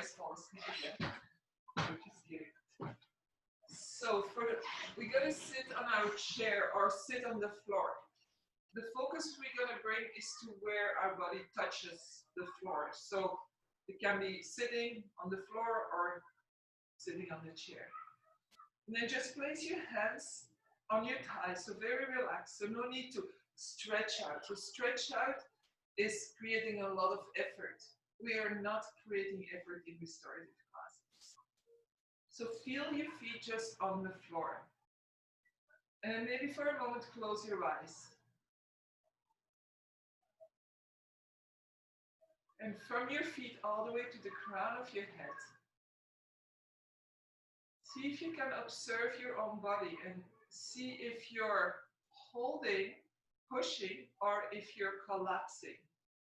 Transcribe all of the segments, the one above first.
otherwise fall asleep again. Which is scary. So we're going to sit on our chair or sit on the floor. The focus we're going to bring is to where our body touches the floor. So it can be sitting on the floor or sitting on the chair. And then just place your hands on your thighs, so very relaxed. So no need to stretch out. To stretch out is creating a lot of effort. We are not creating effort in restorative classes. So feel your feet just on the floor. And maybe for a moment, close your eyes. And from your feet all the way to the crown of your head, see if you can observe your own body and see if you're holding, pushing, or if you're collapsing.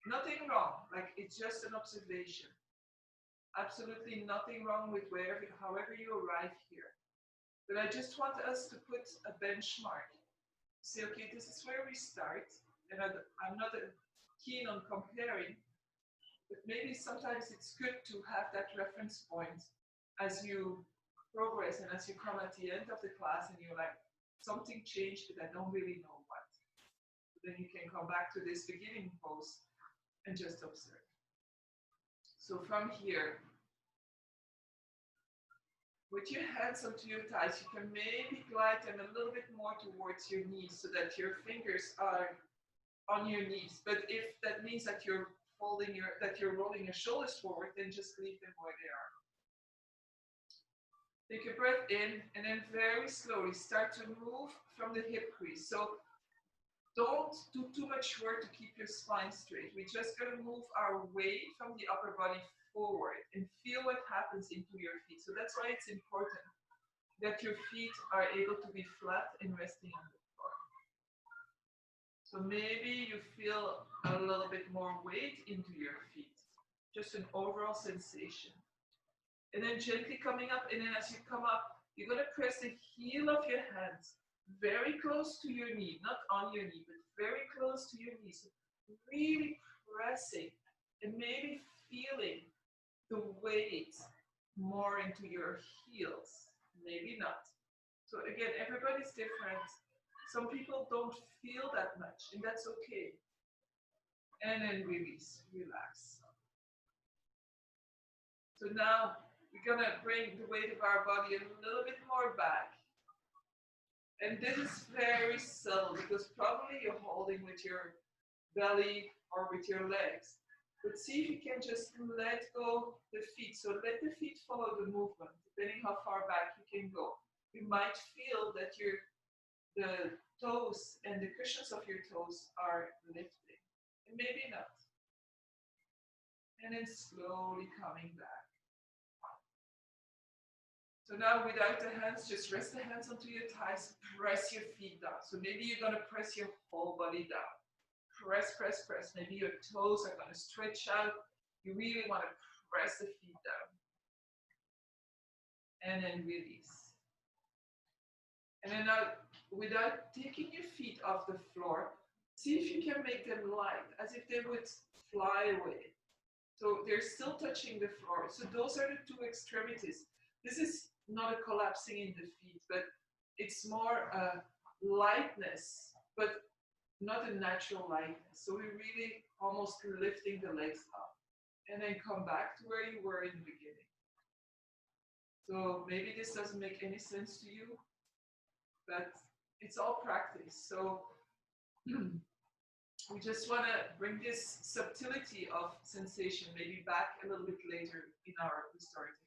Nothing wrong, like it's just an observation. Absolutely nothing wrong with however you arrive here. But I just want us to put a benchmark. Say, okay, this is where we start. And I'm not keen on comparing, but maybe sometimes it's good to have that reference point as you progress and as you come at the end of the class and you're like, something changed, but I don't really know what. Then you can come back to this beginning pose and just observe. So from here, with your hands onto your thighs, you can maybe glide them a little bit more towards your knees so that your fingers are on your knees. But if that means that you're rolling your shoulders forward, then just leave them where they are. Take a breath in and then very slowly start to move from the hip crease. So don't do too much work to keep your spine straight. We're just going to move our weight from the upper body forward and feel what happens into your feet. So that's why it's important that your feet are able to be flat and resting on the floor. So maybe you feel a little bit more weight into your feet, just an overall sensation. And then gently coming up, and then as you come up, you're going to press the heel of your hands very close to your knee, not on your knee, but very close to your knee. So really pressing and maybe feeling the weight more into your heels, maybe not. So again, everybody's different. Some people don't feel that much, and that's okay. And then release, relax. So now we're gonna bring the weight of our body a little bit more back. And this is very subtle because probably you're holding with your belly or with your legs. But see if you can just let go the feet. So let the feet follow the movement, depending how far back you can go. You might feel that the toes and the cushions of your toes are lifting. And maybe not. And then slowly coming back. So now without the hands, just rest the hands onto your thighs, press your feet down. So maybe you're going to press your whole body down. Press, press, press. Maybe your toes are going to stretch out. You really want to press the feet down. And then release. And then now, without taking your feet off the floor, see if you can make them light, as if they would fly away. So they're still touching the floor. So those are the two extremities. This is not a collapsing in the feet, but it's more a lightness, but not a natural lightness. So we're really almost lifting the legs up and then come back to where you were in the beginning. So maybe this doesn't make any sense to you, but it's all practice. So we just want to bring this subtlety of sensation maybe back a little bit later in our restorative practice.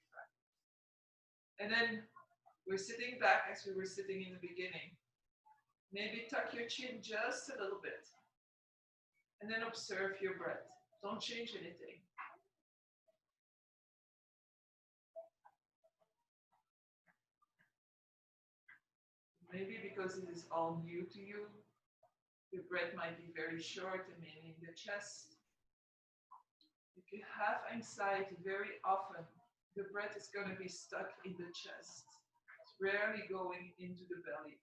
And then we're sitting back as we were sitting in the beginning. Maybe tuck your chin just a little bit. And then observe your breath. Don't change anything. Maybe because it is all new to you, your breath might be very short and mainly in the chest. If you have anxiety, very often the breath is going to be stuck in the chest. It's rarely going into the belly.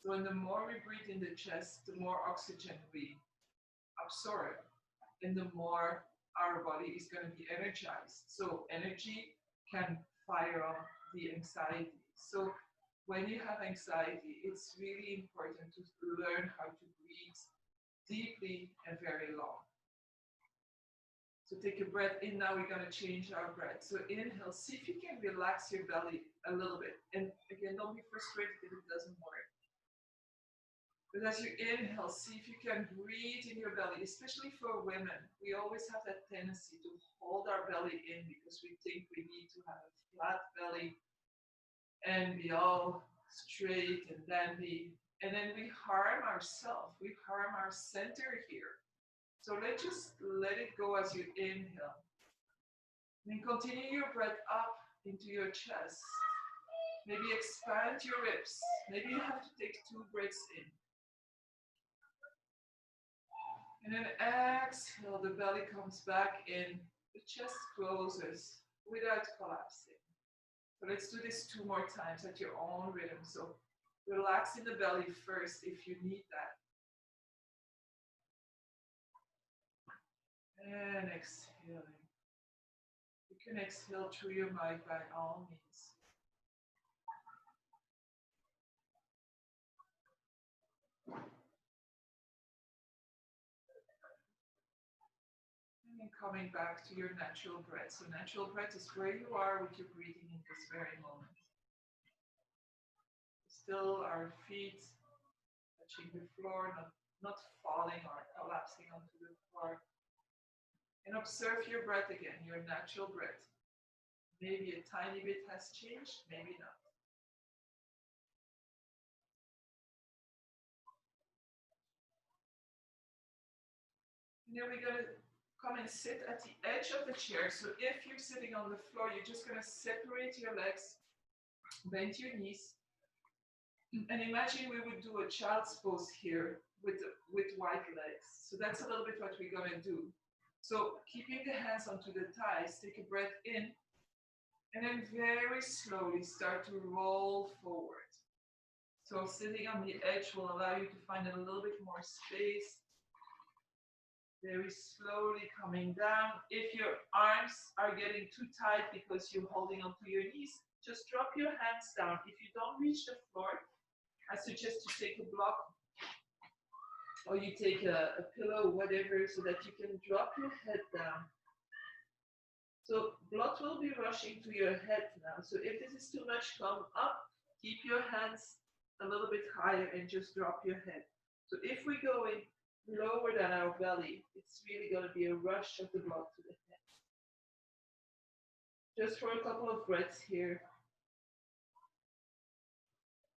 So and the more we breathe in the chest, the more oxygen we absorb and the more our body is going to be energized. So energy can fire on the anxiety. So when you have anxiety, it's really important to learn how to breathe deeply and very long. So take a breath in. Now we're going to change our breath. So inhale, see if you can relax your belly a little bit. And again, don't be frustrated if it doesn't work. But as you inhale, see if you can breathe in your belly, especially for women. We always have that tendency to hold our belly in because we think we need to have a flat belly and be all straight and dandy. And then we harm ourselves. We harm our center here. So let's just let it go as you inhale. And then continue your breath up into your chest. Maybe expand your ribs. Maybe you have to take 2 breaths in. And then exhale, the belly comes back in, the chest closes without collapsing. So let's do this 2 more times at your own rhythm. So relax in the belly first if you need that. And exhaling. You can exhale through your mouth by all means. And coming back to your natural breath. So natural breath is where you are with your breathing in this very moment. Still our feet touching the floor, not falling or collapsing onto the floor. And observe your breath again, your natural breath. Maybe a tiny bit has changed, maybe not. And then we're going to come and sit at the edge of the chair. So if you're sitting on the floor, you're just going to separate your legs, bend your knees. And imagine we would do a child's pose here with wide legs. So that's a little bit what we're going to do. So keeping the hands onto the thighs, take a breath in, and then very slowly start to roll forward. So sitting on the edge will allow you to find a little bit more space. Very slowly coming down. If your arms are getting too tight because you're holding onto your knees, just drop your hands down. If you don't reach the floor, I suggest you take a block or you take a pillow, whatever, so that you can drop your head down. So blood will be rushing to your head now. So if this is too much, come up, keep your hands a little bit higher and just drop your head. So if we're going lower than our belly, it's really going to be a rush of the blood to the head. Just for a couple of breaths here.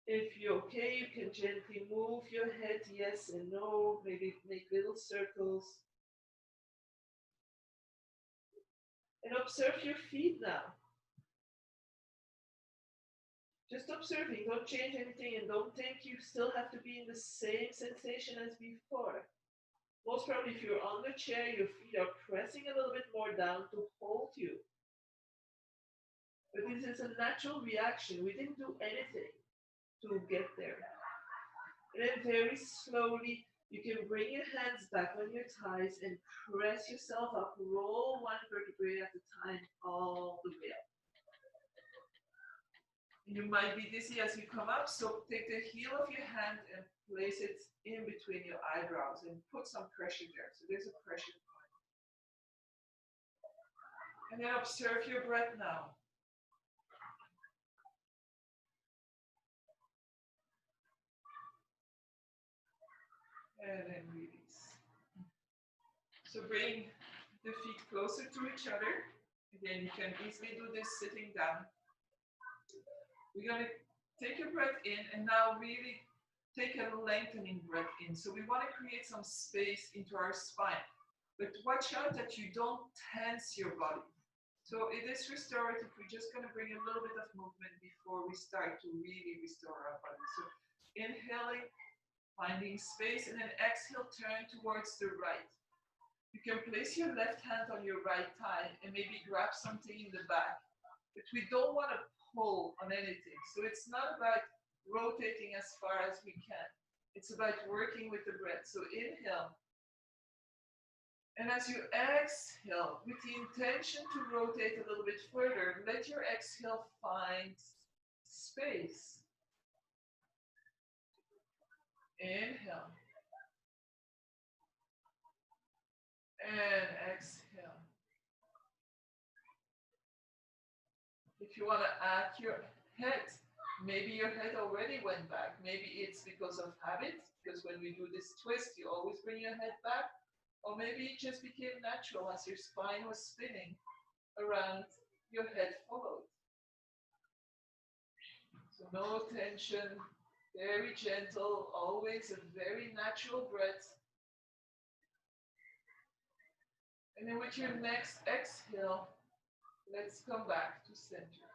If you're okay, you can gently move your head, yes and no, maybe make little circles. And observe your feet now. Just observing, don't change anything and don't think you still have to be in the same sensation as before. Most probably if you're on the chair, your feet are pressing a little bit more down to hold you. But this is a natural reaction. We didn't do anything to get there. And then very slowly, you can bring your hands back on your thighs and press yourself up. Roll 1 vertebrae at a time all the way up. You might be dizzy as you come up, so take the heel of your hand and place it in between your eyebrows and put some pressure there. So there's a pressure point. And then observe your breath now. And then release. So bring the feet closer to each other. Again, you can easily do this sitting down. We're going to take a breath in and now really take a lengthening breath in. So we want to create some space into our spine. But watch out that you don't tense your body. So it is restorative. We're just going to bring a little bit of movement before we start to really restore our body. So inhaling, finding space, and then exhale, turn towards the right. You can place your left hand on your right thigh and maybe grab something in the back. But we don't want to pull on anything. So it's not about rotating as far as we can. It's about working with the breath. So inhale. And as you exhale, with the intention to rotate a little bit further, let your exhale find space. Inhale. And exhale. If you want to add your head, maybe your head already went back. Maybe it's because of habit, because when we do this twist, you always bring your head back. Or maybe it just became natural as your spine was spinning around, your head followed. So no tension, very gentle, always a very natural breath. And then with your next exhale, let's come back to center.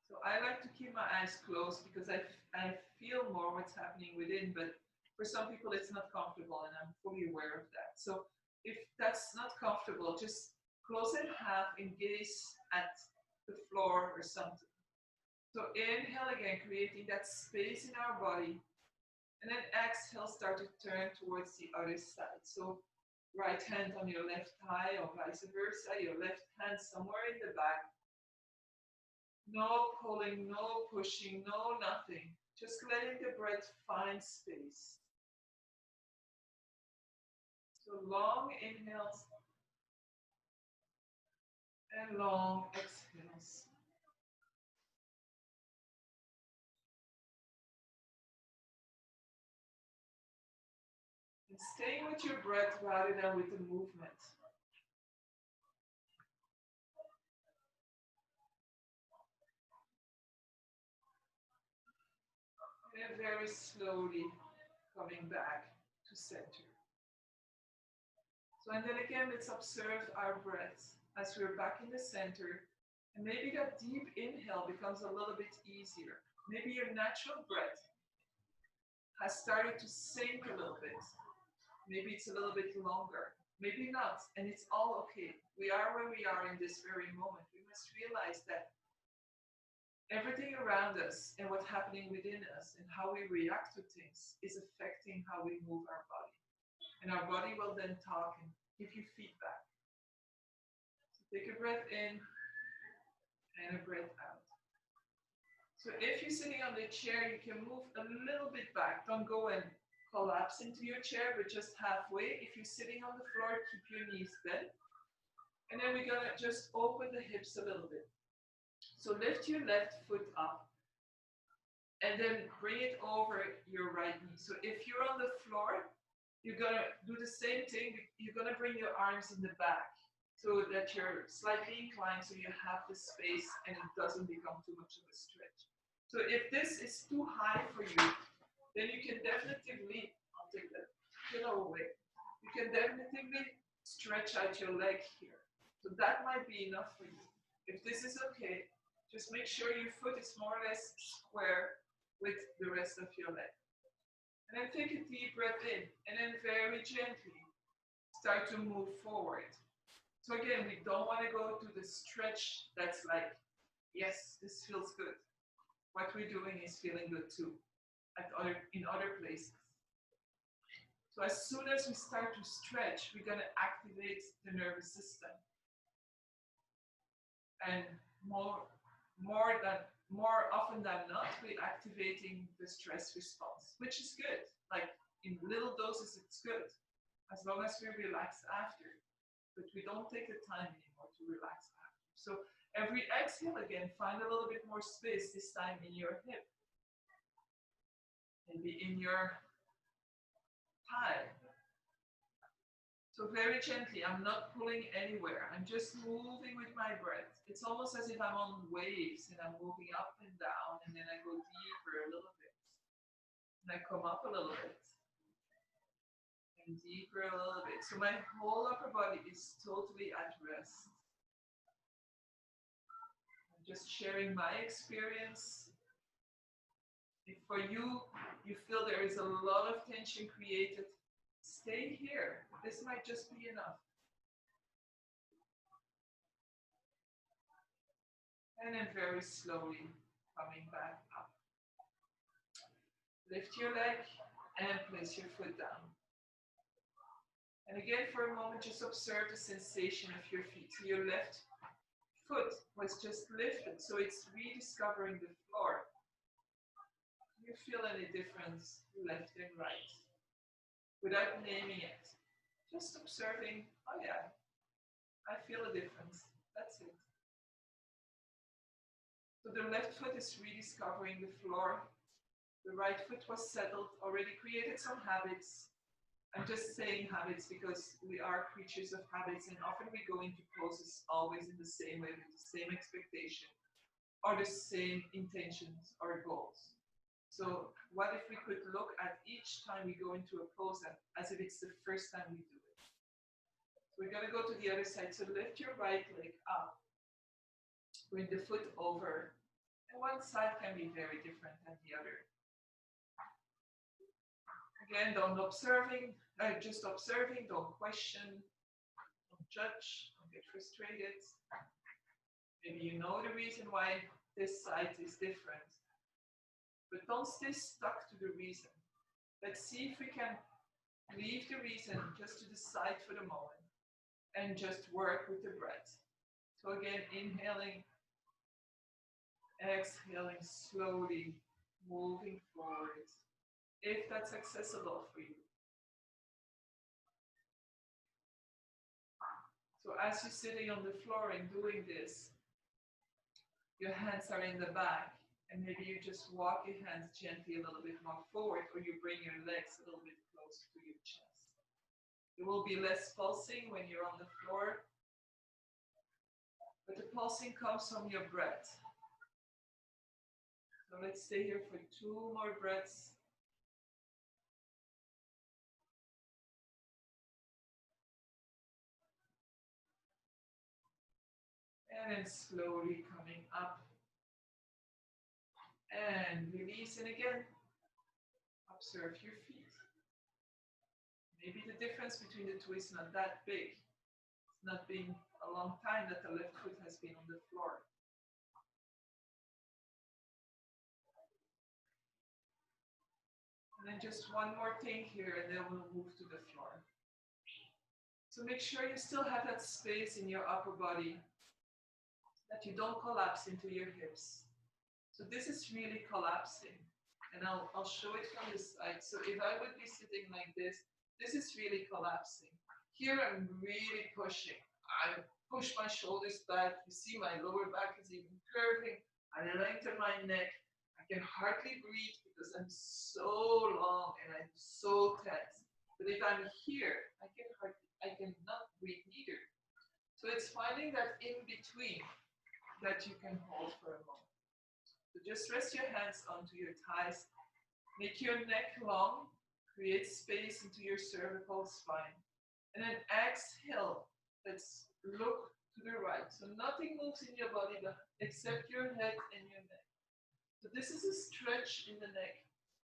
So I like to keep my eyes closed because I feel more what's happening within, but for some people it's not comfortable, and I'm fully aware of that. So if that's not comfortable, just close it in half and gaze at the floor or something. So inhale again, creating that space in our body. And then exhale, start to turn towards the other side. So right hand on your left thigh or vice versa, your left hand somewhere in the back. No pulling, no pushing, no nothing. Just letting the breath find space. So long inhales and long exhales. And staying with your breath rather than with the movement. And very slowly coming back to center. So, and then again, let's observe our breath as we're back in the center. And maybe that deep inhale becomes a little bit easier. Maybe your natural breath has started to sink a little bit. Maybe it's a little bit longer. Maybe not. And it's all okay. We are where we are in this very moment. We must realize that everything around us and what's happening within us and how we react to things is affecting how we move our body. And our body will then talk and give you feedback. So take a breath in and a breath out. So if you're sitting on the chair, you can move a little bit back. Don't go and collapse into your chair, but just halfway. If you're sitting on the floor, keep your knees bent. And then we're gonna just open the hips a little bit. So lift your left foot up and then bring it over your right knee. So if you're on the floor, you're gonna do the same thing. You're gonna bring your arms in the back so that you're slightly inclined so you have the space and it doesn't become too much of a stretch. So if this is too high for you, then you can definitively, I'll take that pillow away. You can definitively stretch out your leg here. So that might be enough for you. If this is okay, just make sure your foot is more or less square with the rest of your leg. And then take a deep breath in, and then very gently start to move forward. So again, we don't want to go to the stretch that's like, yes, this feels good. What we're doing is feeling good too, in other places. So as soon as we start to stretch, we're going to activate the nervous system. And more often than not, we're activating the stress response, which is good. Like in little doses, it's good, as long as we relax after. But we don't take the time anymore to relax after. So every exhale again, find a little bit more space, this time in your hip. Maybe in your thigh. So very gently, I'm not pulling anywhere. I'm just moving with my breath. It's almost as if I'm on waves and I'm moving up and down, and then I go deeper a little bit. And I come up a little bit. And deeper a little bit. So my whole upper body is totally at rest. I'm just sharing my experience. If for you, you feel there is a lot of tension created, stay here. This might just be enough. And then very slowly coming back up. Lift your leg and place your foot down. And again, for a moment, just observe the sensation of your feet. So your left foot was just lifted, so it's rediscovering the floor. Do you feel any difference left and right? Without naming it, just observing, oh yeah, I feel a difference. That's it. So the left foot is rediscovering the floor. The right foot was settled, already created some habits. I'm just saying habits because we are creatures of habits, and often we go into poses always in the same way with the same expectation or the same intentions or goals. So what if we could look at each time we go into a pose as if it's the first time we do it? So we're going to go to the other side. So lift your right leg up, bring the foot over, and one side can be very different than the other. Again, just observing, don't question, don't judge, don't get frustrated. Maybe you know the reason why this side is different, but don't stay stuck to the reason. Let's see if we can leave the reason just to the side for the moment and just work with the breath. So again, inhaling, exhaling slowly, moving forward, if that's accessible for you. So as you're sitting on the floor and doing this, your hands are in the back, and maybe you just walk your hands gently a little bit more forward, or you bring your legs a little bit closer to your chest. There will be less pulsing when you're on the floor, but the pulsing comes from your breath. So let's stay here for 2 more breaths. And then slowly coming up and release. And again, observe your feet. Maybe the difference between the two is not that big. It's not been a long time that the left foot has been on the floor. And then just one more thing here, and then we'll move to the floor. So make sure you still have that space in your upper body, that you don't collapse into your hips. So this is really collapsing, and I'll show it from the side. So if I would be sitting like this is really collapsing. Here I'm really pushing. I push my shoulders back. You see my lower back is even curving. I lengthen my neck. I can hardly breathe because I'm so long and I'm so tense. But if I'm here, I cannot breathe either. So it's finding that in between that you can hold for a moment. So just rest your hands onto your thighs. Make your neck long. Create space into your cervical spine. And then exhale. Let's look to the right. So nothing moves in your body except your head and your neck. So this is a stretch in the neck.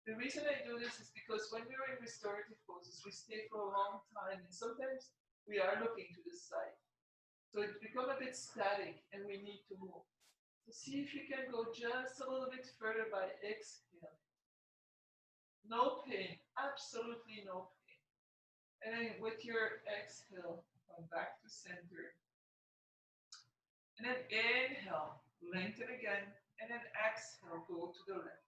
The reason I do this is because when we're in restorative poses, we stay for a long time, and sometimes we are looking to the side. So it's become a bit static, and we need to move. So see if you can go just a little bit further by exhaling. No pain, absolutely no pain. And then with your exhale, come back to center. And then inhale, lengthen again, and then exhale, go to the left.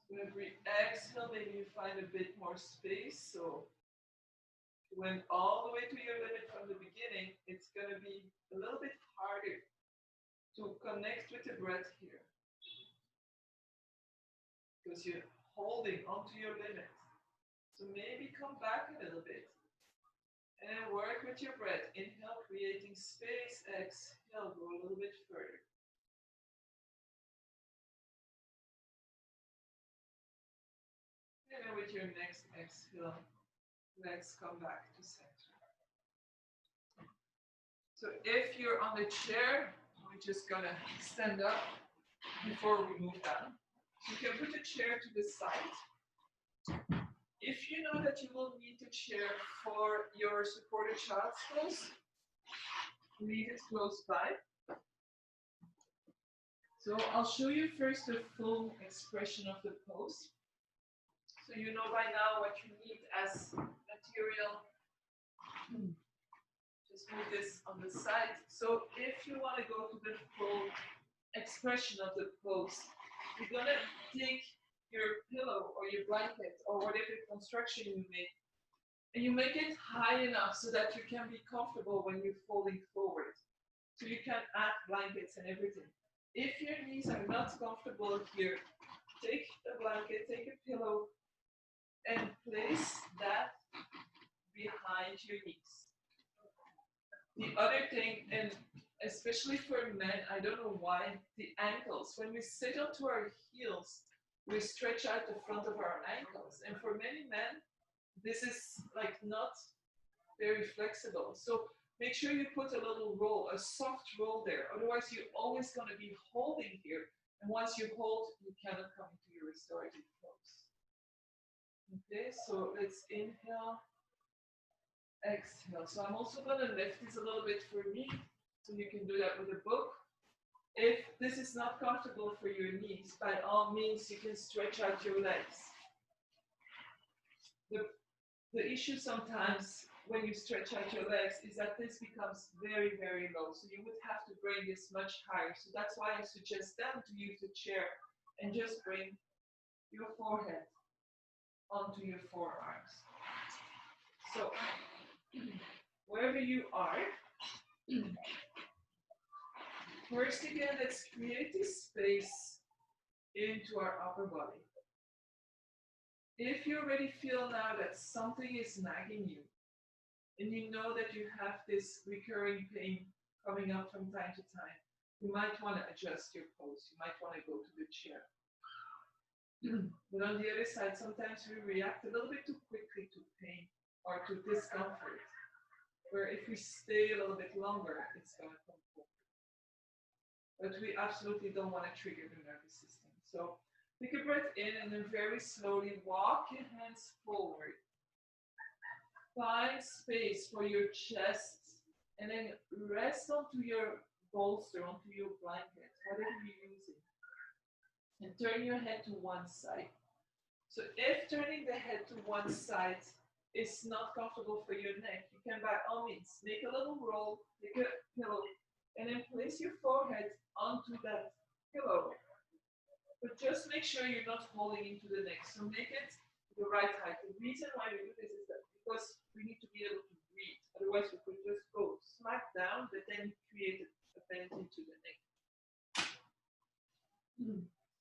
So every exhale, maybe you find a bit more space. So you went all the way to your limit from the beginning, it's going to be a little bit harder to connect with the breath here, because you're holding onto your limit. So maybe come back a little bit and then work with your breath. Inhale, creating space. Exhale, go a little bit further. And then with your next exhale, let's come back to center. So if you're on the chair, we're just gonna stand up before we move down. You can put the chair to the side. If you know that you will need the chair for your supported child's pose, leave it close by. So I'll show you first the full expression of the pose. So you know by now what you need as material. Just move this on the side. So if you want to go to the full expression of the pose, you're going to take your pillow or your blanket or whatever construction you make, and you make it high enough so that you can be comfortable when you're folding forward. So you can add blankets and everything. If your knees are not comfortable here, take a blanket, take a pillow, and place that behind your knees. The other thing, and especially for men, I don't know why, the ankles. When we sit onto our heels, we stretch out the front of our ankles. And for many men, this is like not very flexible. So make sure you put a little roll, a soft roll there. Otherwise, you're always going to be holding here. And once you hold, you cannot come into your restorative pose. Okay, so let's inhale, exhale. So I'm also going to lift this a little bit for me. So you can do that with a book. If this is not comfortable for your knees, by all means, you can stretch out your legs. The issue sometimes when you stretch out your legs is that this becomes very, very low. So you would have to bring this much higher. So that's why I suggest them to use the chair and just bring your forehead onto your forearms. So wherever you are, first again, let's create this space into our upper body. If you already feel now that something is nagging you, and you know that you have this recurring pain coming up from time to time, you might want to adjust your pose. You might want to go to the chair. But on the other side, sometimes we react a little bit too quickly to pain or to discomfort, where if we stay a little bit longer, it's going to come forward. But we absolutely don't want to trigger the nervous system. So take a breath in and then very slowly walk your hands forward. Find space for your chest and then rest onto your bolster, onto your blanket, whatever you're using. And turn your head to one side. So if turning the head to one side is not comfortable for your neck, you can by all means make a little roll, take a pillow, and then place your forehead onto that pillow. But just make sure you're not holding into the neck. So make it the right height. The reason why we do this is that because we need to be able to breathe. Otherwise, we could just go smack down, but then create a bend into the neck.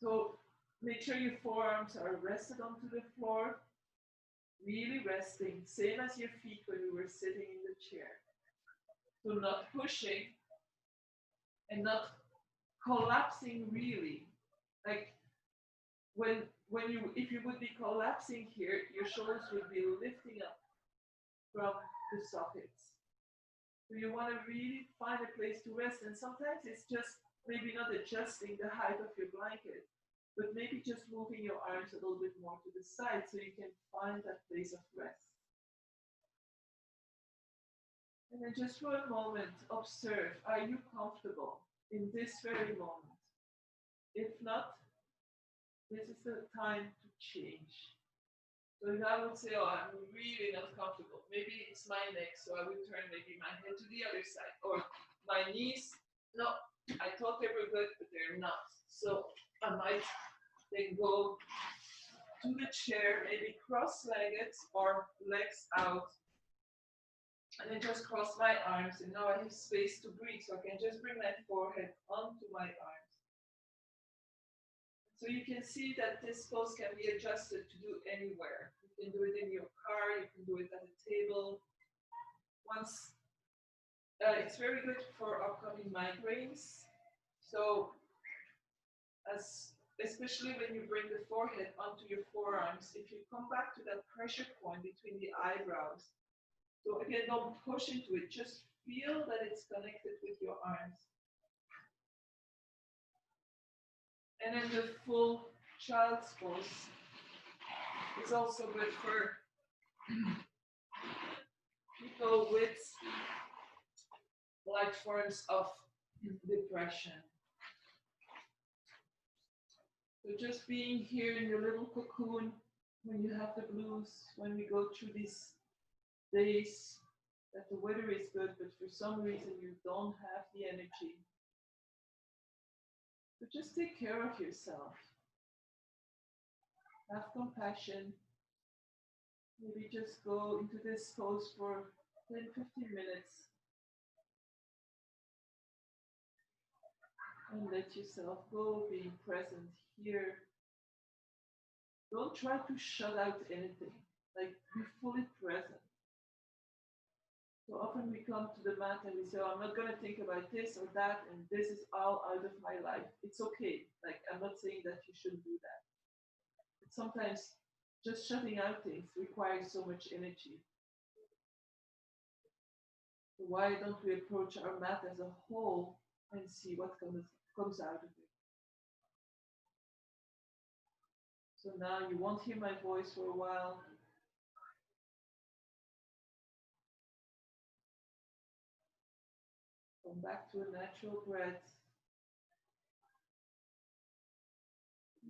So make sure your forearms are rested onto the floor, really resting, same as your feet when you were sitting in the chair. So not pushing and not collapsing really. Like if you would be collapsing here, your shoulders would be lifting up from the sockets. So you want to really find a place to rest, and sometimes it's just maybe not adjusting the height of your blanket, but maybe just moving your arms a little bit more to the side so you can find that place of rest. And then just for a moment, observe, are you comfortable in this very moment? If not, this is the time to change. So if I would say, oh, I'm really not comfortable, maybe it's my neck, so I would turn maybe my head to the other side, or my knees, no, I thought they were good, but they're not. So I might then go to the chair, maybe cross-legged or legs out, and then just cross my arms, and now I have space to breathe, so I can just bring my forehead onto my arms. So you can see that this pose can be adjusted to do anywhere. You can do it in your car, you can do it at a table. It's very good for upcoming migraines. So especially when you bring the forehead onto your forearms, if you come back to that pressure point between the eyebrows, so again, don't push into it, just feel that it's connected with your arms. And then the full child's pose is also good for people with light forms of depression. So just being here in your little cocoon, when you have the blues, when we go through these days that the weather is good, but for some reason you don't have the energy. So just take care of yourself. Have compassion. Maybe just go into this pose for 10, 15 minutes and let yourself go, being present here. Don't try to shut out anything, like be fully present. So often we come to the mat and we say, oh, I'm not going to think about this or that, and this is all out of my life. It's okay. Like, I'm not saying that you shouldn't do that. But sometimes just shutting out things requires so much energy. So why don't we approach our mat as a whole and see what comes out of it? So now you won't hear my voice for a while. Come back to a natural breath.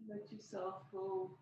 Let yourself go.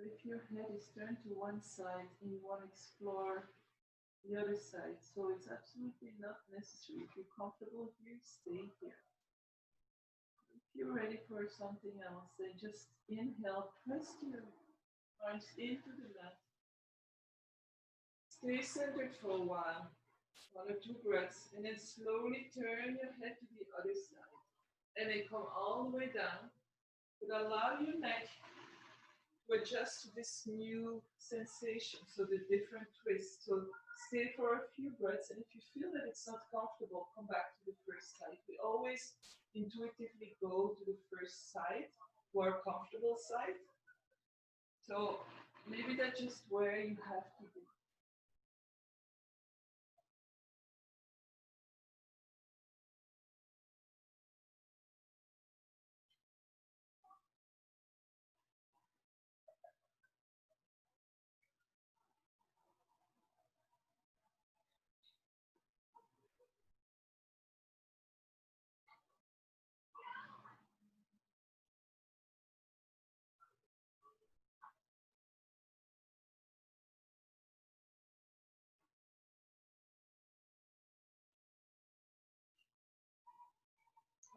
So if your head is turned to one side and you want to explore the other side, so it's absolutely not necessary. If you're comfortable here, stay here. If you're ready for something else, then just inhale, press your arms into the mat. Stay centered for a while, 1 or 2 breaths, and then slowly turn your head to the other side. And then come all the way down, but allow your neck to adjust to this new sensation, so the different twists. So stay for a few breaths, and if you feel that it's not comfortable, come back to the first side. We always intuitively go to the first side, to our comfortable side. So maybe that's just where you have to be.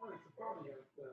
Oh, it's a body of the.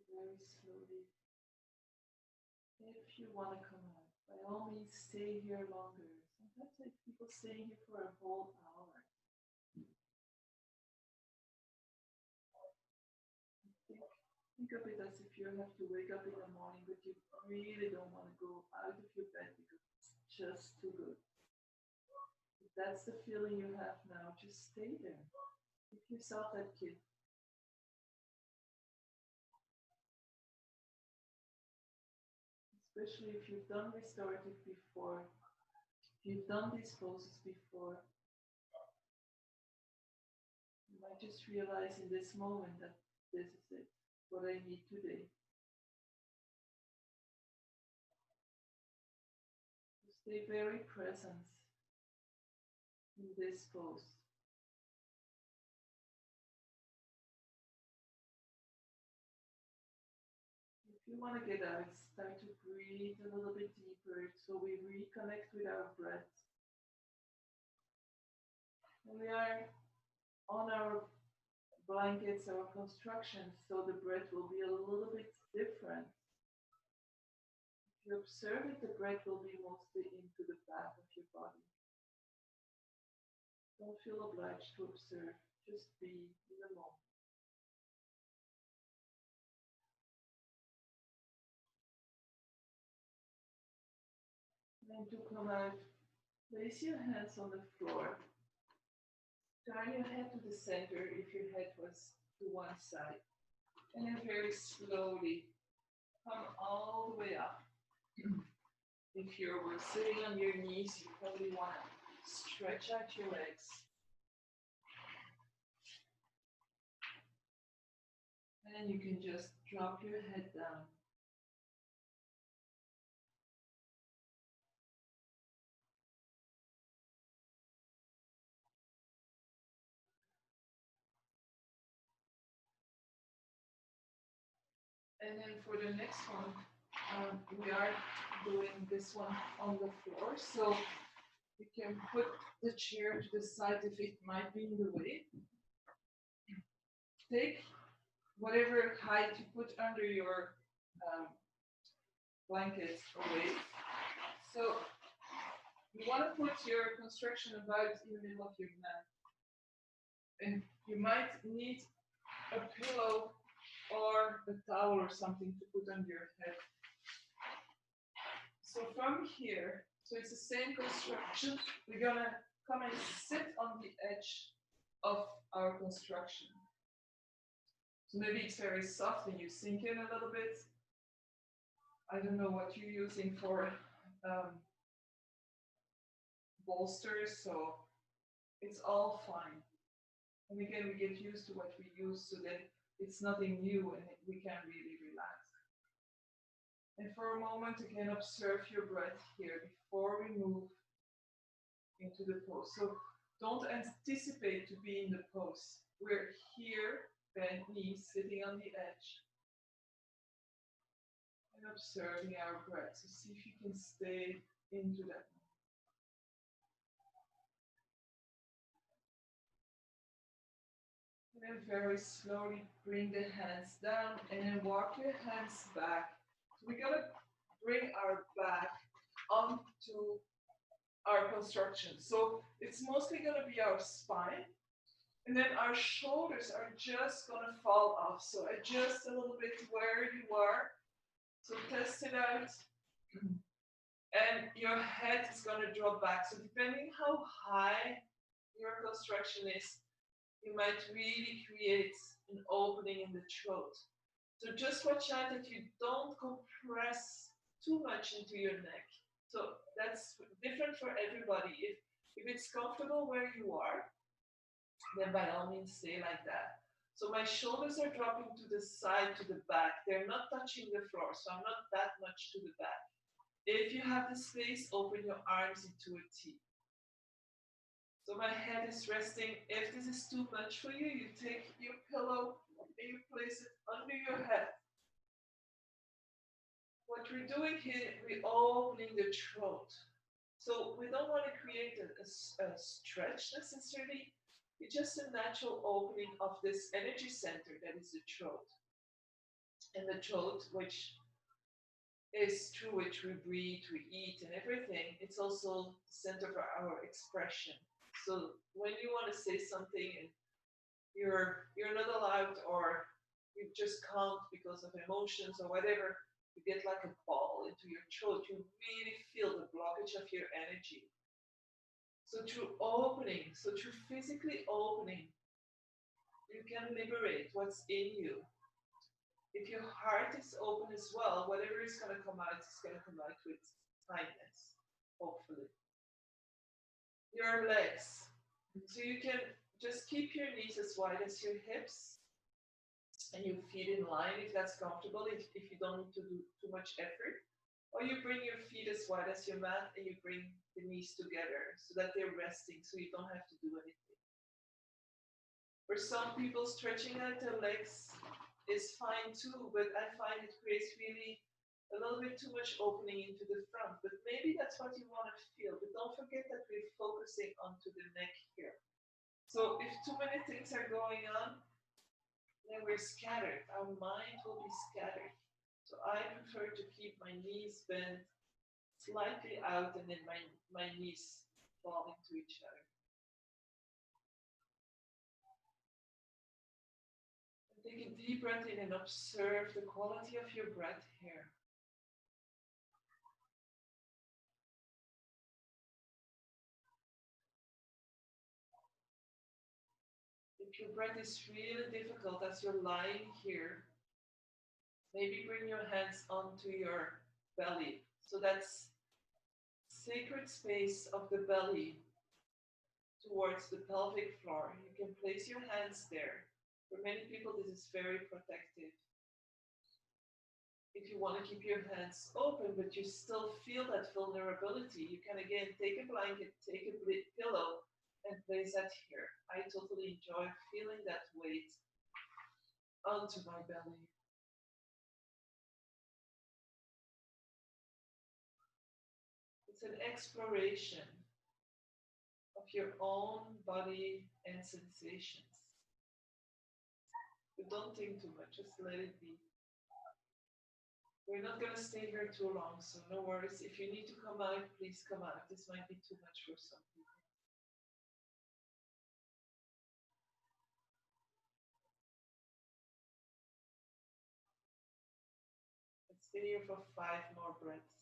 Very slowly. If you want to come out, by all means, stay here longer. Sometimes I have people staying here for a whole hour. Think of it as if you have to wake up in the morning, but you really don't want to go out of your bed because it's just too good. If that's the feeling you have now, just stay there. Give yourself that gift. Especially if you've done restorative before, if you've done these poses before, you might just realize in this moment that this is it, what I need today. Stay very present in this pose. If you want to get out, start to breathe a little bit deeper so we reconnect with our breath. And we are on our blankets, our construction, so the breath will be a little bit different. If you observe it, the breath will be mostly into the back of your body. Don't feel obliged to observe, just be in the moment. And to come out, place your hands on the floor. Turn your head to the center if your head was to one side. And then very slowly come all the way up. If you were sitting on your knees, you probably want to stretch out your legs. And then you can just drop your head down. And then for the next one, we are doing this one on the floor. So you can put the chair to the side if it might be in the way. Take whatever height you put under your blanket away. So you want to put your construction about in the middle of your mat. And you might need a pillow or a towel or something to put on your head. So from here, so it's the same construction, we're gonna come and sit on the edge of our construction. So maybe it's very soft and you sink in a little bit. I don't know what you're using for bolsters, so it's all fine. And again, we get used to what we use, so then it's nothing new and we can really relax. And for a moment, again, observe your breath here before we move into the pose. So don't anticipate to be in the pose. We're here, bent knees, sitting on the edge. And observing our breath. So see if you can stay into that. And then very slowly bring the hands down and then walk your hands back. So we're going to bring our back onto our construction. So it's mostly going to be our spine. And then our shoulders are just gonna fall off. So adjust a little bit where you are. So test it out. And your head is gonna drop back. So depending how high your construction is, you might really create an opening in the throat. So just watch out that you don't compress too much into your neck. So that's different for everybody. If it's comfortable where you are, then by all means stay like that. So my shoulders are dropping to the side, to the back. They're not touching the floor, so I'm not that much to the back. If you have the space, open your arms into a T. So my head is resting. If this is too much for you, you take your pillow and you place it under your head. What we're doing here, we're opening the throat. So we don't want to create a stretch necessarily. It's just a natural opening of this energy center that is the throat. And the throat, which is through which we breathe, we eat, and everything, it's also the center for our expression. So when you want to say something and you're not allowed, or you just can't because of emotions or whatever, you get like a ball into your throat. You really feel the blockage of your energy. So through opening, so through physically opening, you can liberate what's in you. If your heart is open as well, whatever is going to come out is going to come out with kindness, hopefully. Your legs. So you can just keep your knees as wide as your hips and your feet in line if that's comfortable, if you don't need to do too much effort. Or you bring your feet as wide as your mat and you bring the knees together so that they're resting so you don't have to do anything. For some people, stretching out their legs is fine too, but I find it creates really a little bit too much opening into the front. But maybe that's what you want to feel. But don't forget that we're focusing onto the neck here. So if too many things are going on, then we're scattered. Our mind will be scattered. So I prefer to keep my knees bent slightly out and then my knees fall into each other. And take a deep breath in and observe the quality of your breath here. If your breath is really difficult as you're lying here, maybe bring your hands onto your belly. So that's sacred space of the belly towards the pelvic floor. You can place your hands there. For many people, this is very protective. If you want to keep your hands open, but you still feel that vulnerability, you can again take a blanket, take a pillow, and place that here. I totally enjoy feeling that weight onto my belly. It's an exploration of your own body and sensations. But don't think too much, just let it be. We're not going to stay here too long, so no worries. If you need to come out, please come out. This might be too much for some people. Let's stay here for 5 more breaths.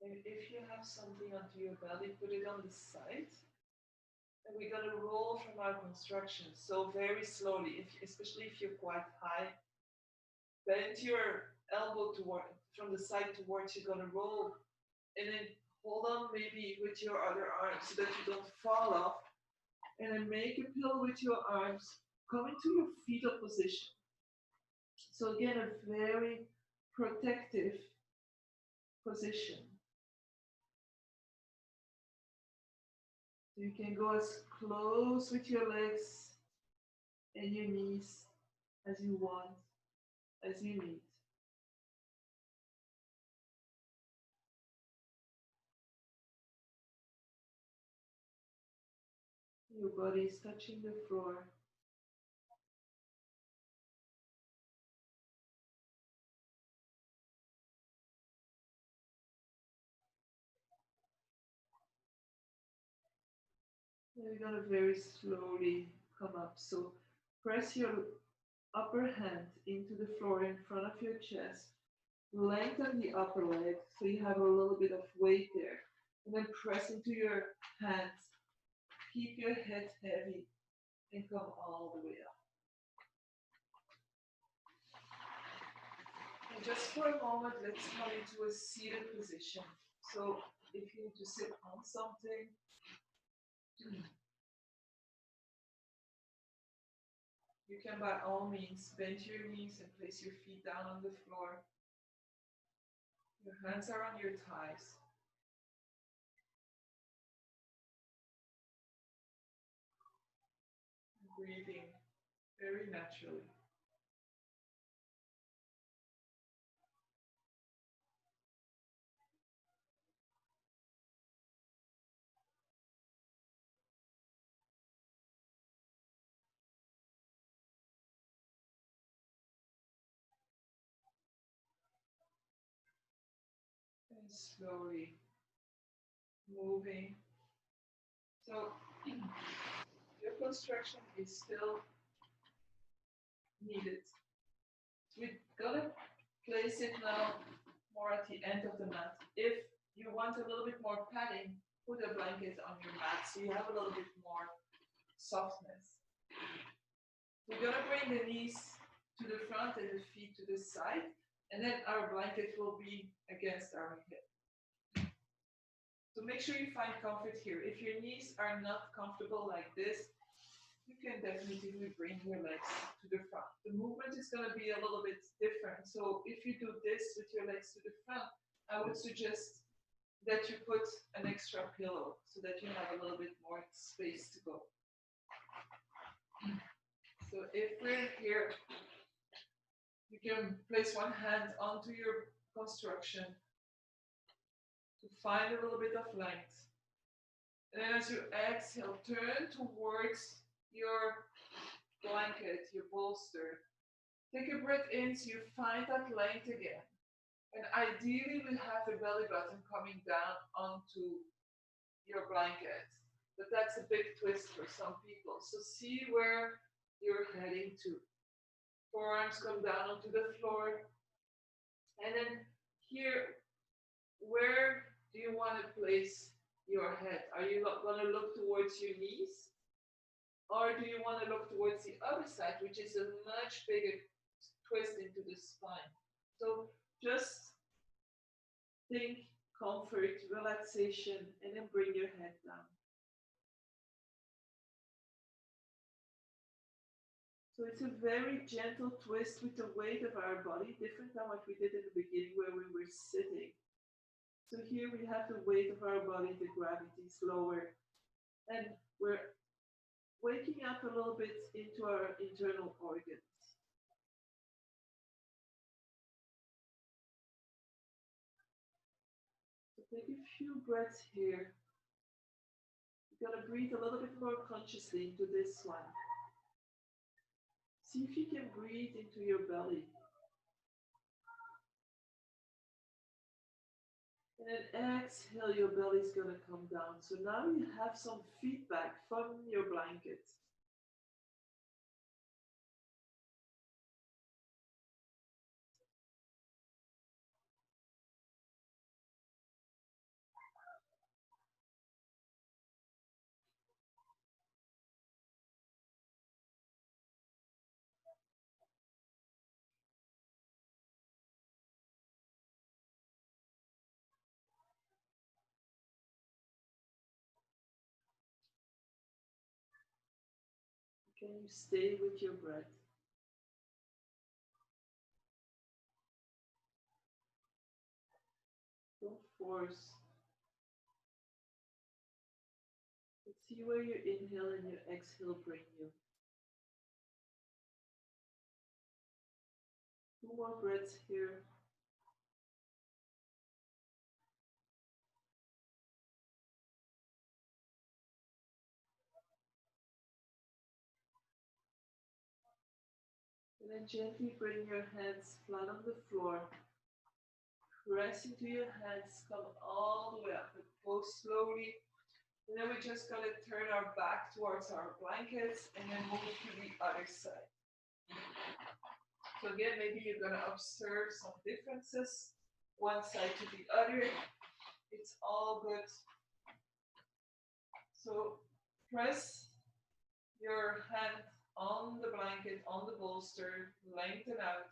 And if you have something onto your belly, put it on the side. And we're going to roll from our construction. So very slowly, especially if you're quite high, bend your elbow toward from the side towards. You're going to roll, and then hold on maybe with your other arm so that you don't fall off. And then make a pillow with your arms. Come into your fetal position. So again, a very protective position. So you can go as close with your legs and your knees as you want, as you need. Your body is touching the floor. And you're gonna very slowly come up. So press your upper hand into the floor in front of your chest. Lengthen the upper leg so you have a little bit of weight there. And then press into your hands. Keep your head heavy and come all the way up. And just for a moment, let's come into a seated position. So if you need to sit on something, you can by all means bend your knees and place your feet down on the floor. Your hands are on your thighs. Breathing very naturally. And slowly moving. So your construction is still needed. We're gonna place it now more at the end of the mat. If you want a little bit more padding, put a blanket on your mat so you have a little bit more softness. We're gonna bring the knees to the front and the feet to the side, and then our blanket will be against our hip. So make sure you find comfort here. If your knees are not comfortable like this, you can definitely bring your legs to the front. The movement is going to be a little bit different. So if you do this with your legs to the front, I would suggest that you put an extra pillow so that you have a little bit more space to go. So if we're here, you can place one hand onto your construction to find a little bit of length. And then as you exhale, turn towards your blanket, your bolster. Take a breath in so you find that length again. And ideally, we have the belly button coming down onto your blanket. But that's a big twist for some people. So see where you're heading to. Forearms come down onto the floor. And then here, where do you want to place your head? Are you going to look towards your knees? Or do you want to look towards the other side, which is a much bigger twist into the spine? So just think comfort, relaxation, and then bring your head down. So it's a very gentle twist with the weight of our body, different than what we did in the beginning where we were sitting. So here we have the weight of our body, the gravity is lower, and we're waking up a little bit into our internal organs. So take a few breaths here. You're going to breathe a little bit more consciously into this one. See if you can breathe into your belly. And then exhale, your belly's going to come down. So now you have some feedback from your blanket. Can you stay with your breath? Don't force. Let's see where your inhale and your exhale bring you. 2 more breaths here. And then gently bring your hands flat on the floor. Press into your hands, come all the way up, but go slowly. And then we just gotta turn our back towards our blankets and then move to the other side. So again, maybe you're gonna observe some differences, one side to the other. It's all good. So press your hand on the blanket, on the bolster, lengthen out.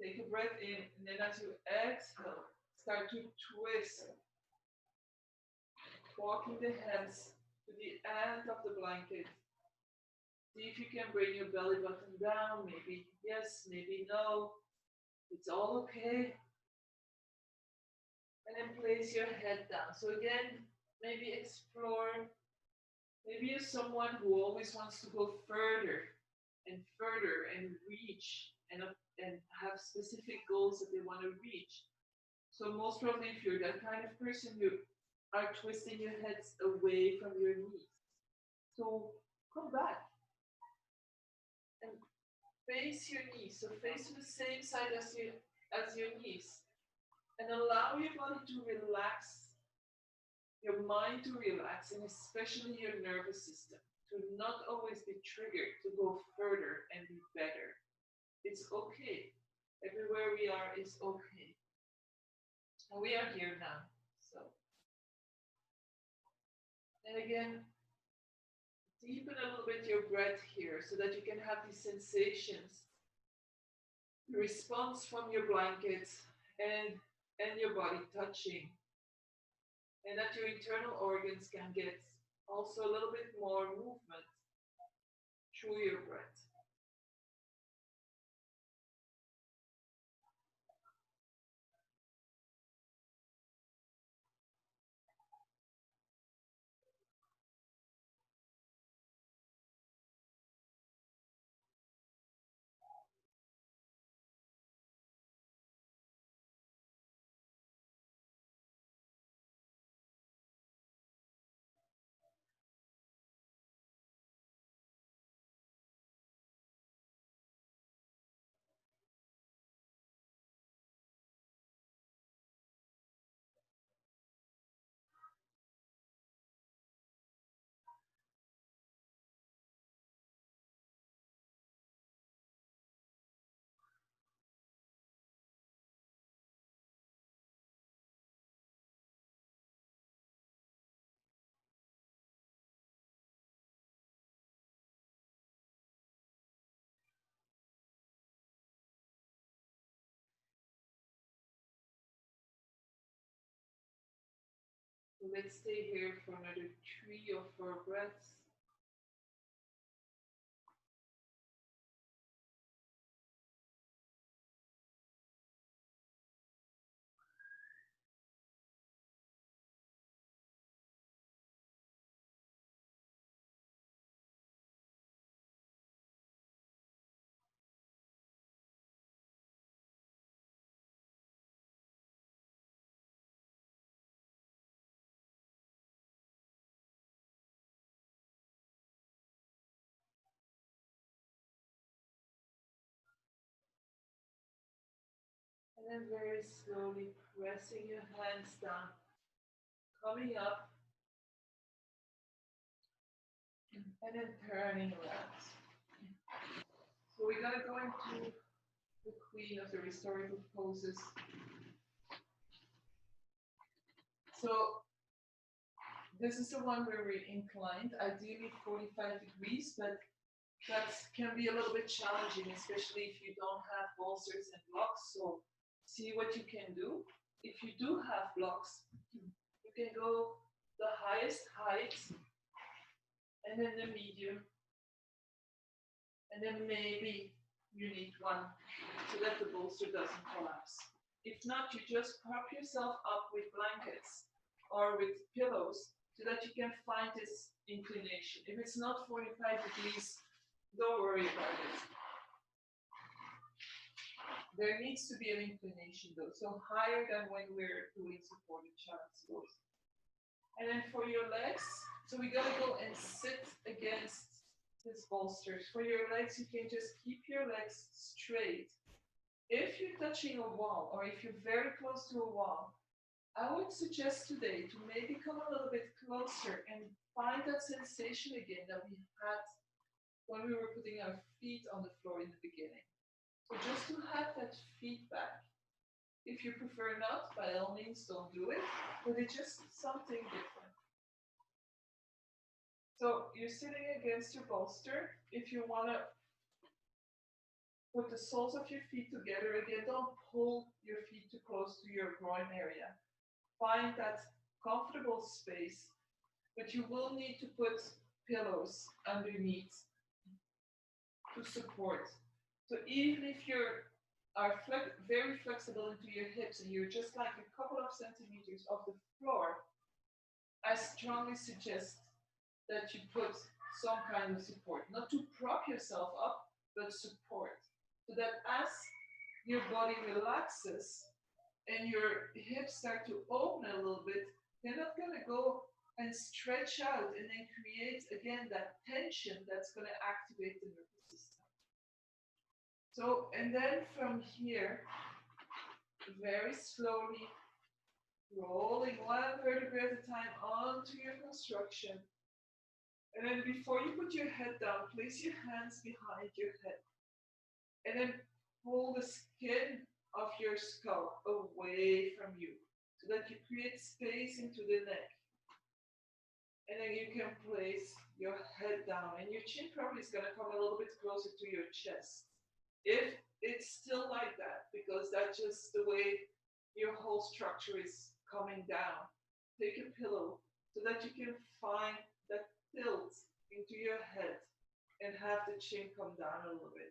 Take a breath in, and then as you exhale, start to twist, walking the hands to the end of the blanket. See if you can bring your belly button down, maybe yes, maybe no. It's all okay. And then place your head down. So again, maybe explore. Maybe you're someone who always wants to go further and reach and have specific goals that they want to reach. So most probably if you're that kind of person, you are twisting your heads away from your knees. So come back and face your knees. So face to the same side as your knees. And allow your body to relax, your mind to relax, and especially your nervous system to not always be triggered to go further and be better. It's okay. Everywhere we are is okay. And we are here now. So, and again, deepen a little bit your breath here so that you can have these sensations, the response from your blanket and your body touching, and that your internal organs can get also a little bit more movement through your breath. So let's stay here for another 3 or 4 breaths. And then very slowly pressing your hands down, coming up, and then turning around. So we're gonna go into the queen of the restorative poses. So this is the one where we're inclined, ideally 45 degrees, but that can be a little bit challenging, especially if you don't have bolsters and blocks. So see what you can do. If you do have blocks, you can go the highest height, and then the medium, and then maybe you need one so that the bolster doesn't collapse. If not, you just prop yourself up with blankets or with pillows so that you can find this inclination. If it's not 45 degrees, don't worry about it. There needs to be an inclination though, so higher than when we're doing supported child's pose. And then for your legs, so we gotta go and sit against this bolsters. For your legs, you can just keep your legs straight. If you're touching a wall or if you're very close to a wall, I would suggest today to maybe come a little bit closer and find that sensation again that we had when we were putting our feet on the floor in the beginning. So just to have that feedback. If you prefer not, by all means don't do it, but it's just something different. So you're sitting against your bolster. If you want to put the soles of your feet together again, don't pull your feet too close to your groin area. Find that comfortable space, but you will need to put pillows underneath to support. So even if you're very flexible into your hips and you're just like a couple of centimeters off the floor, I strongly suggest that you put some kind of support, not to prop yourself up, but support, so that as your body relaxes and your hips start to open a little bit, you're not going to go and stretch out and then create again that tension that's going to activate the nervous system. So, and then from here, very slowly rolling one vertebrae at a time onto your construction. And then before you put your head down, place your hands behind your head. And then pull the skin of your skull away from you so that you create space into the neck. And then you can place your head down and your chin probably is going to come a little bit closer to your chest. If it's still like that, because that's just the way your whole structure is coming down, take a pillow so that you can find that tilt into your head and have the chin come down a little bit.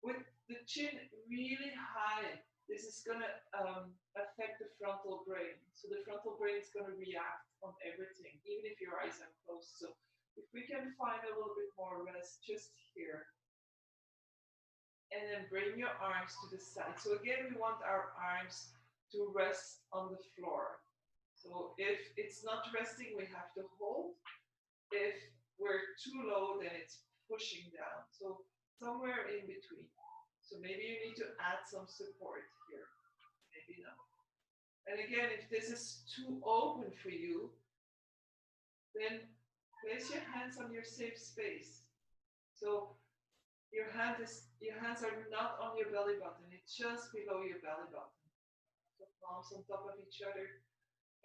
With the chin really high, this is going to affect the frontal brain. So the frontal brain is going to react on everything, even if your eyes are closed. So if we can find a little bit more rest just here, and then bring your arms to the side. So again, we want our arms to rest on the floor. So if it's not resting, we have to hold. If we're too low, then it's pushing down. So somewhere in between. So maybe you need to add some support here. Maybe not. And again, if this is too open for you, then place your hands on your safe space. So your hands are not on your belly button, it's just below your belly button. So palms on top of each other.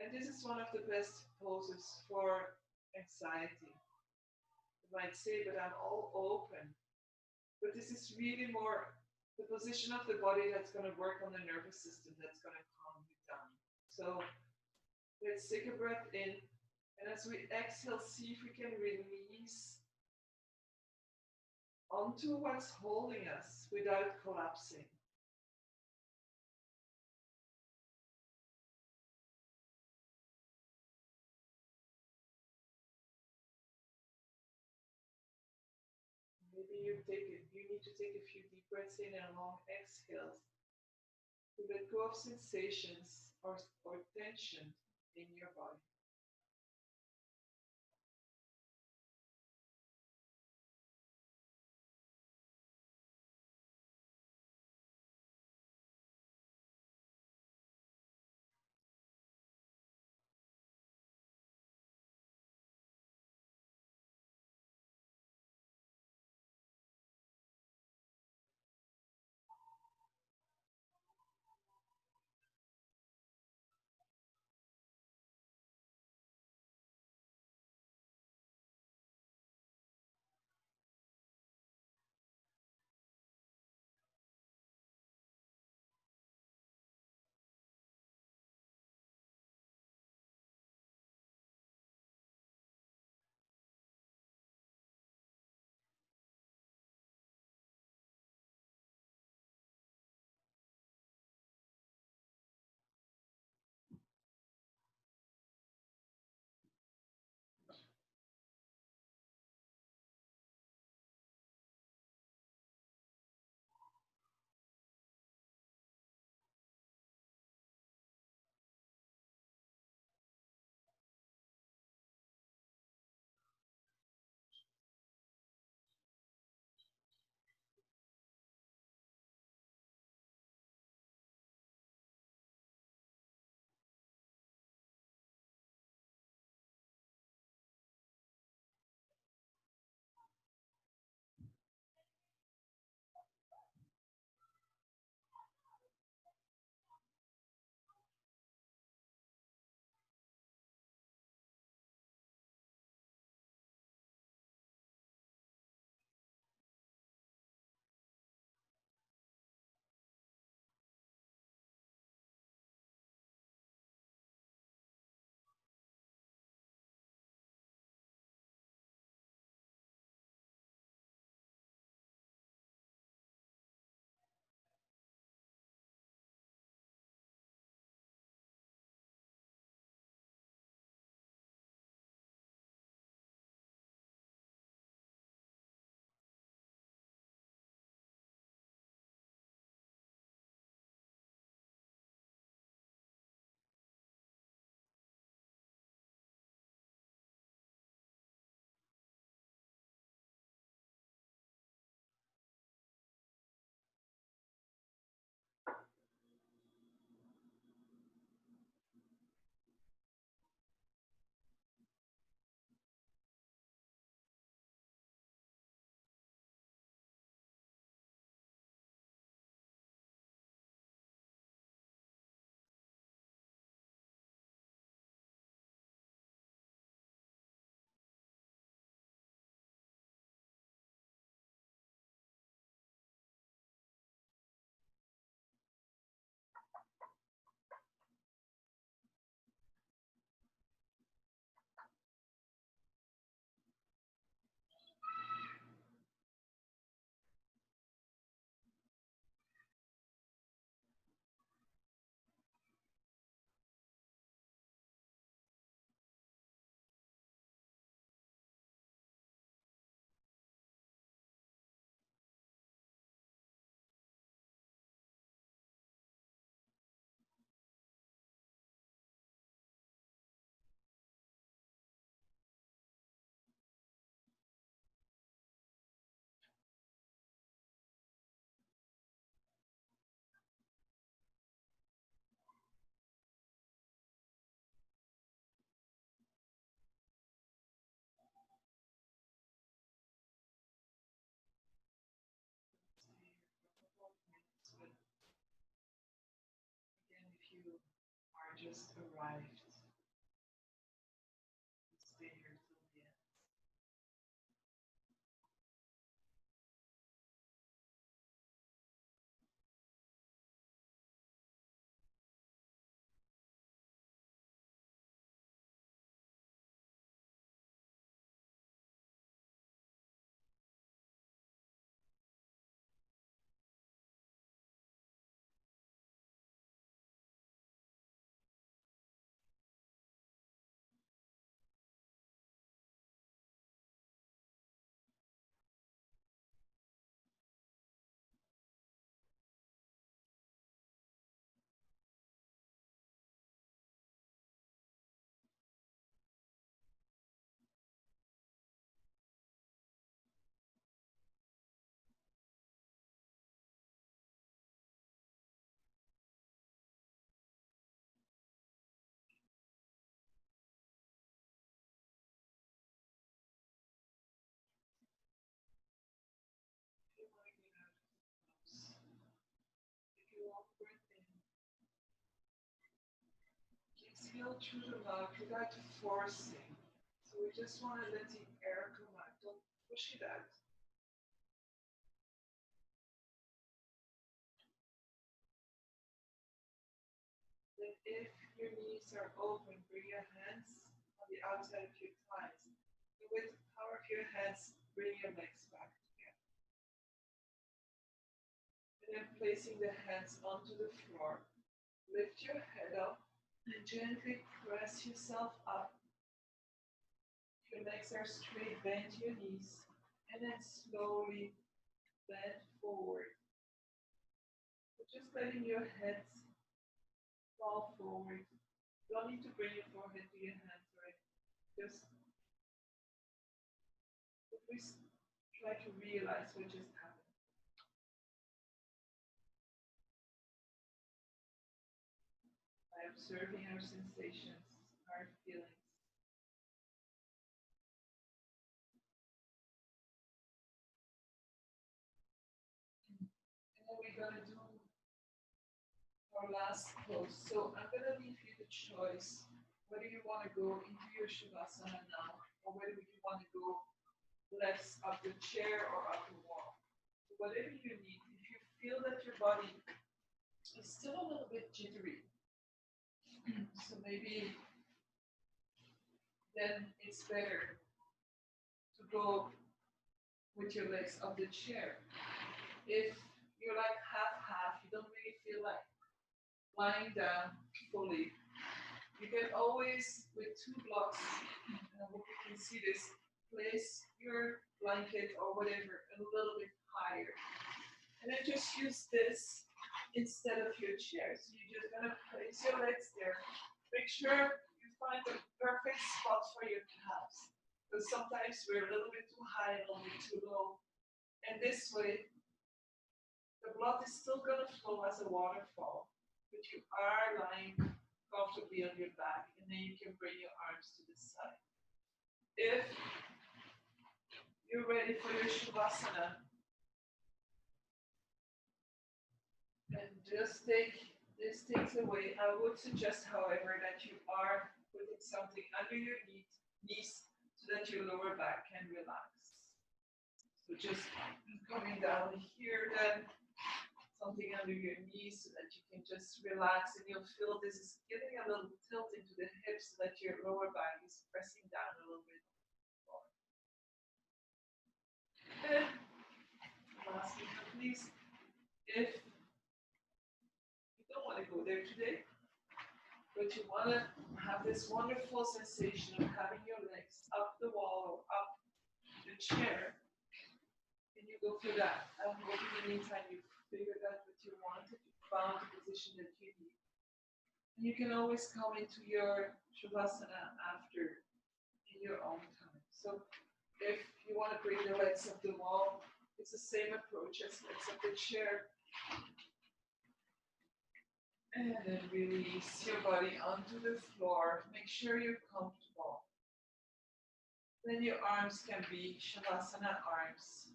And this is one of the best poses for anxiety. You might say, but I'm all open. But this is really more the position of the body that's going to work on the nervous system, that's going to calm you down. So let's take a breath in. And as we exhale, see if we can release onto what's holding us without collapsing. Maybe you need to take a few deep breaths in and long exhales to let go of sensations or tension in your body. just arrived. Stay here till the end. Take a long breath in. Exhale through the mouth without forcing. So we just want to let the air come out. Don't push it out. Then if your knees are open, bring your hands on the outside of your thighs. And with the power of your hands, bring your legs back together. And then placing the hands onto the floor, lift your head up and gently press yourself up. Your legs are straight, bend your knees, and then slowly bend forward. So just letting your head fall forward. You don't need to bring your forehead to your hands, right? Just try to realize what just happened. By observing our sensations, our feelings. And then we're going to do our last pose. So I'm going to leave you the choice whether you want to go into your Shavasana now or whether you want to go less up the chair or up the wall. So whatever you need, if you feel that your body is still a little bit jittery, so maybe then it's better to go with your legs up the chair. If you're like half, you don't really feel like lying down fully, you can always, with 2 blocks, and I hope you can see this, place your blanket or whatever a little bit higher. And then just use this instead of your chair. So you're just gonna place your legs there. Make sure you find the perfect spot for your calves. Because sometimes we're a little bit too high, a little bit too low. And this way, the blood is still gonna flow as a waterfall, but you are lying comfortably on your back, and then you can bring your arms to the side. If you're ready for your Shavasana, and just take these things away, I would suggest, however, that you are putting something under your knees so that your lower back can relax. So just coming down here, then something under your knees so that you can just relax, and you'll feel this is giving a little tilt into the hips so that your lower back is pressing down a little bit more. And last but not least, if you don't want to go there today, but you want to have this wonderful sensation of having your legs up the wall or up the chair, then you go for that. I hope in the meantime you figured out what you wanted, you found the position that you need. And you can always come into your Shavasana after in your own time. So if you want to bring the legs up the wall, it's the same approach as legs up the chair. And then release your body onto the floor. Make sure you're comfortable. Then your arms can be Shavasana arms.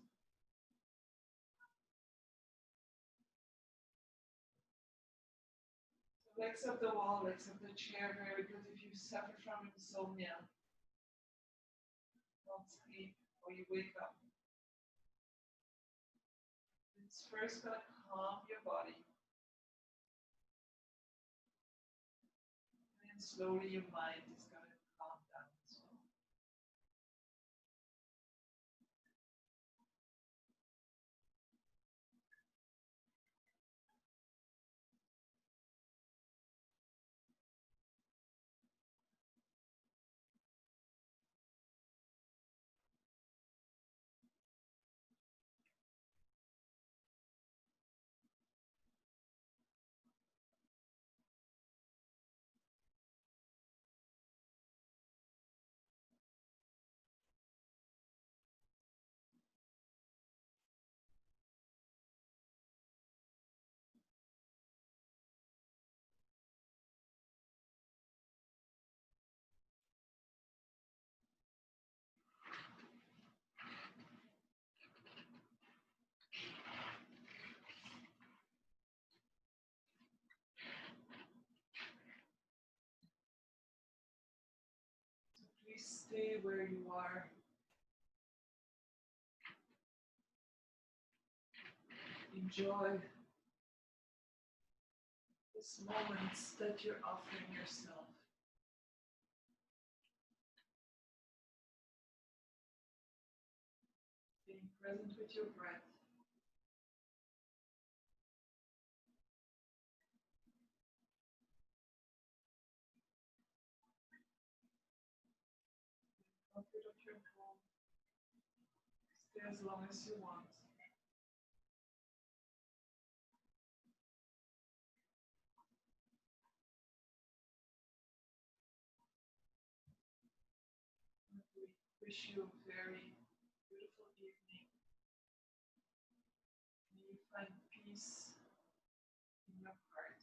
Legs up the wall, legs up the chair, very good. If you suffer from insomnia, don't sleep or you wake up. It's first gonna calm your body. And slowly your mind is gonna calm down as well. So please stay where you are. Enjoy this moments that you're offering yourself. Being present with your breath. Comfort of your home. Stay as long as you want. We wish you a very beautiful evening. May you find peace in your heart.